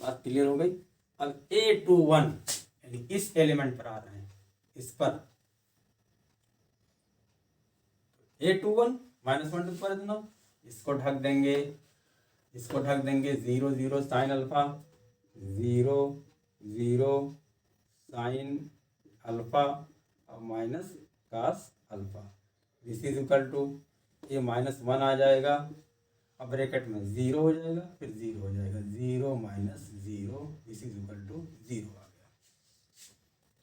बात क्लियर हो गई। अब A21 यानी इस एलिमेंट पर आ रहे हैं, इस पर A21 -1 इसको ढक देंगे, इसको ढक देंगे 0 0 साइन अल्फा, 0 0 साइन अल्फा और minus cos alpha, this is equal to ये -1 आ जाएगा, अब ब्रैकेट में 0 हो जाएगा, फिर 0 हो जाएगा, 0 minus 0 this is equal to 0 आ गया।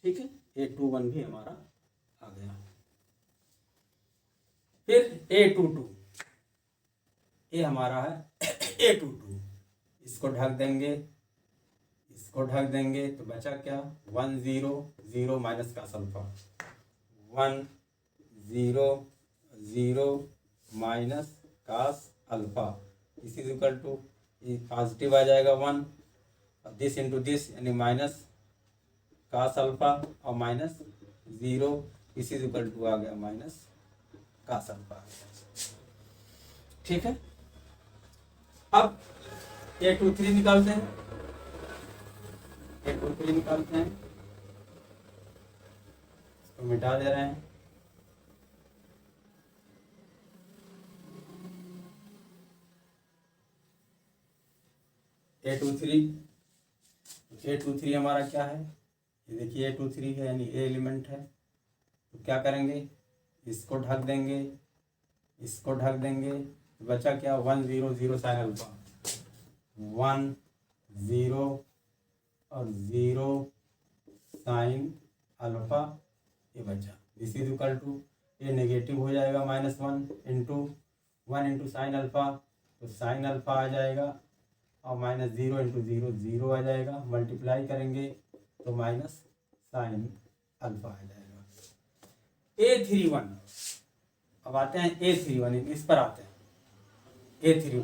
ठीक है, A21 भी हमारा आ गया। फिर A22, ये हमारा है A22, इसको ढक देंगे, इसको ढक देंगे, तो बचा क्या, 1 0 0 minus cos alpha, 1 0 0 minus cos alpha, this is equal to ये पॉजिटिव आ जाएगा 1, और दिस इंटू दिस यानी माइनस कास अल्फा और minus 0, this is equal to आ गया माइनस कास अल्फा। ठीक है, अब A23 निकालते हैं, A23 निकालते हैं, इसको मिटा दे रहे हैं। A23 हमारा क्या है, ये देखिए A23 है यानी A एलिमेंट है, तो क्या करेंगे, इसको ढक देंगे, इसको ढक देंगे, तो बचा क्या, 1 0 0 साइन अल्फा, 1 0 और 0 साइन अल्फा, ये बचा, दिस इज इक्वल टू ये नेगेटिव हो जाएगा -1 इंटू 1 इंटू साइन अल्फा, तो साइन अल्फा आ जाएगा, और -0 इंटू 0 0 आ जाएगा, मल्टीप्लाई करेंगे तो माइनस साइन अल्फा आ जाएगा। A31, अब आते हैं A31, इस पर आते हैं A31,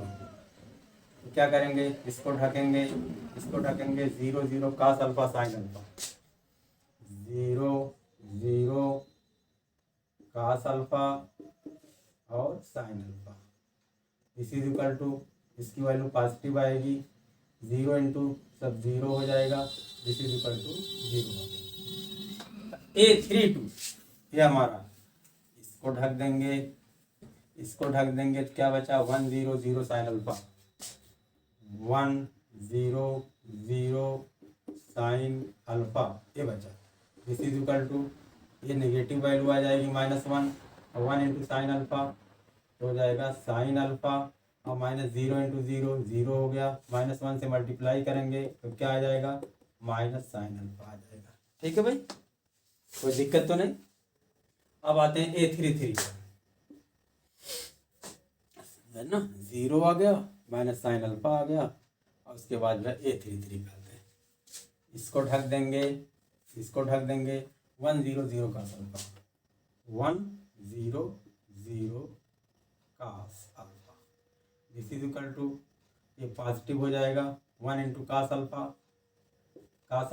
तो क्या करेंगे, इसको ढकेंगे, इसको ढकेंगे, 0 0 cos alpha sine alpha, 0 0 cos alpha और sine alpha, this is equal to इसकी वैल्यू पॉजिटिव आएगी, 0 इंटू सब 0 हो जाएगा, दिस इज इक्वल टू 0 हो गया। A32 ये हमारा, इसको ढक देंगे, इसको ढक देंगे, तो क्या बचा, 1 0 0 साइन अल्फा, 1 0 0 साइन अल्फा, ये बचा, दिस इज इक्वल टू ये नेगेटिव वैल्यू आ जाएगी -1, और 1 इंटू साइन अल्फा तो हो जाएगा साइन अल्फा, और -0 इंटू 0 0 हो गया, -1 से मल्टीप्लाई करेंगे तो क्या आ जाएगा, माइनस साइन अल्फा आ जाएगा। ठीक है भाई, कोई दिक्कत तो नहीं। अब आते हैं A33 है ना, 0 आ गया, माइनस साइन अल्फा आ गया, और उसके बाद A33 करते हैं, इसको ढक देंगे, इसको ढक देंगे, 1 0 0 का alpha, 1 0 0 cos alpha, this is equal to ये पॉजिटिव हो जाएगा, 1 इंटू कास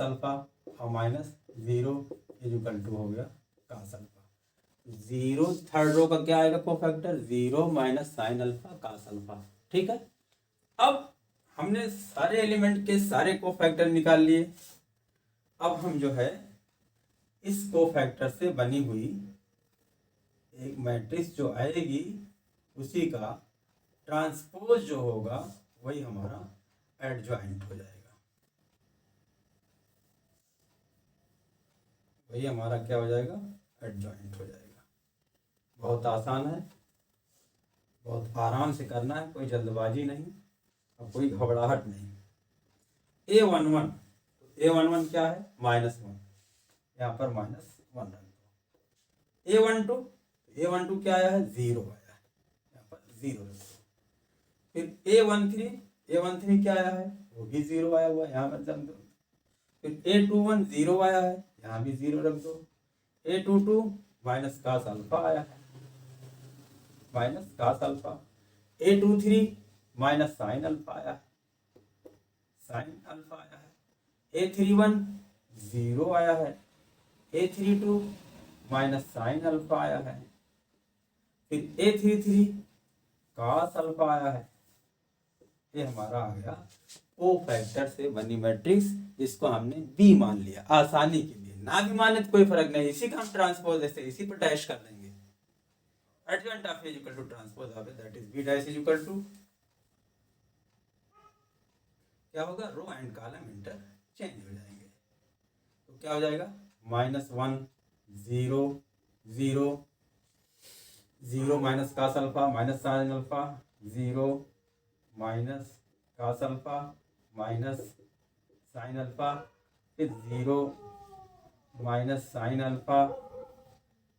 अल्फा और माइनस 0 इज इक्वल टू हो गया कास अल्फा, 0 थर्ड रो का क्या आएगा cofactor, 0 minus sine alpha cos alpha. ठीक है, अब हमने सारे एलिमेंट के सारे कोफैक्टर निकाल लिए। अब हम जो है इस कोफैक्टर से बनी हुई एक मैट्रिक्स जो आएगी उसी का ट्रांसपोज जो होगा वही हमारा एडजॉइंट हो जाएगा, वही हमारा क्या हो जाएगा, एडजॉइंट हो जाएगा। बहुत आसान है, बहुत आराम से करना है, कोई जल्दबाजी नहीं और कोई घबराहट नहीं। A11 क्या है, -1, यहाँ पर -1 रख दो। A12 क्या आया है, 0 आया है, यहाँ पर 0 रख दो। फिर A13 क्या आया है, वो भी 0 आया हुआ है, यहाँ पर रख दो। फिर A21 0 आया है, यहाँ भी 0 रख दो। A22 माइनस कास अल्फा आया है, minus cos alpha. A23 minus sine alpha आया है, साइन अल्फा आया है। A31 0 आया है, A32 माइनस साइन अल्फा आया है, फिर A33 कॉस अल्फा आया है। ये हमारा आ गया ओ फैक्टर से बनी मैट्रिक्स, जिसको हमने बी मान लिया आसानी के लिए। ना भी माने तो कोई फर्क नहीं, इसी का हम ट्रांसपोज ऐसे इसी पर डैश कर लेंगे। Adjoint of A equal to transpose of A, that is B dash is equal to क्या होगा, row and column interchange हो जाएंगे। तो क्या हो जाएगा, -1 0 0 0 minus cos alpha minus sine alpha 0 minus cos alpha minus sine alpha, फिर 0 minus sine alpha,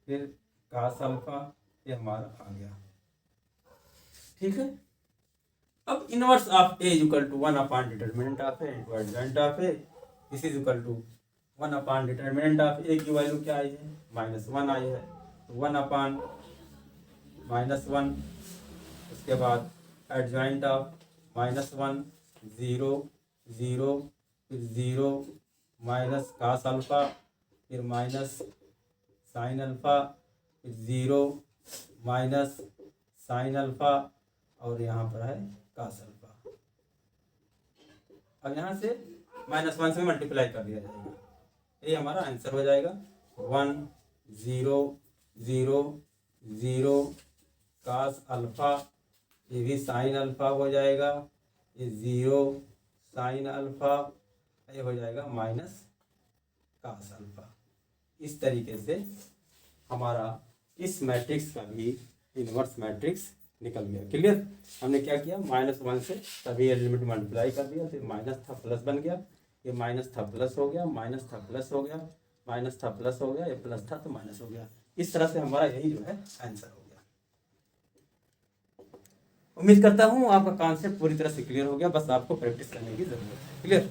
फिर कास अल्फा। ये हमारा आ गया, ठीक है। अब inverse of A equal to 1 upon determinant of A into adjoint of A, this is equal to 1 upon determinant of A की value क्या आई है, -1 आई है, तो 1 अपॉन -1, उसके बाद एडजॉइंट ऑफ -1 0 0, फिर 0 माइनस कास अल्फा, फिर माइनस साइन अल्फा, फिर 0 माइनस साइन अल्फा, और यहाँ पर है कास अल्फा। अब यहाँ से -1 से मल्टीप्लाई कर दिया जाएगा, ये हमारा आंसर हो जाएगा 1 0 0 0 कास अल्फा, ये भी साइन अल्फा हो जाएगा, ये 0 साइन अल्फा, ये हो जाएगा माइनस कास अल्फा। इस तरीके से हमारा इस मैट्रिक्स का भी इनवर्स मैट्रिक्स निकल गया। क्लियर, हमने क्या किया, -1 से सभी एलिमेंट मल्टीप्लाई कर दिया, फिर माइनस था प्लस बन गया, ये माइनस था प्लस हो गया, माइनस था प्लस हो गया, माइनस था प्लस हो गया, ये प्लस था तो माइनस हो गया। इस तरह से हमारा यही जो है आंसर हो गया। उम्मीद करता हूँ आपका कॉन्सेप्ट पूरी तरह से क्लियर हो गया, बस आपको प्रैक्टिस करने की जरूरत है। क्लियर।